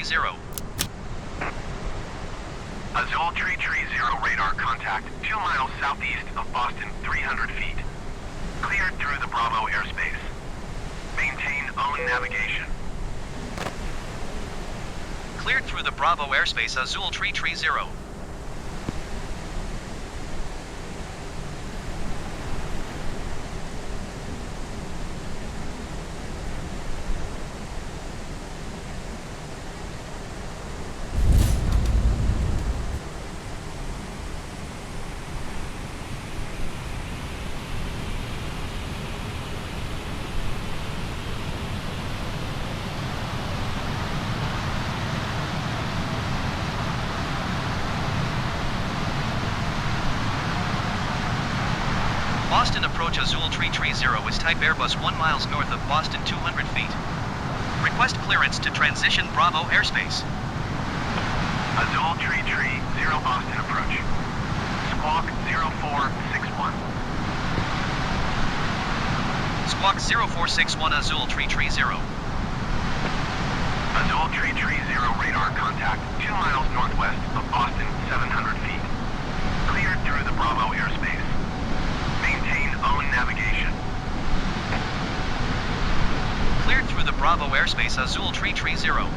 330. Azul Tree 30 radar contact 2 miles southeast of Boston, 300 feet. Cleared through the Bravo airspace. Maintain own navigation. Cleared through the Bravo airspace, Azul Tree 30. Boston approach Azul Tree 30 is type Airbus 1 miles north of Boston 200 feet. Request clearance to transition Bravo airspace. Azul Tree 0 Boston approach. Squawk 0461. Squawk 0461 Azul Tree 30. Azul Tree 30 radar contact 2 miles northwest of Boston, 700 feet. Cleared through the Bravo airspace. Maintain own navigation. Cleared through the Bravo airspace, Azul Tree 30.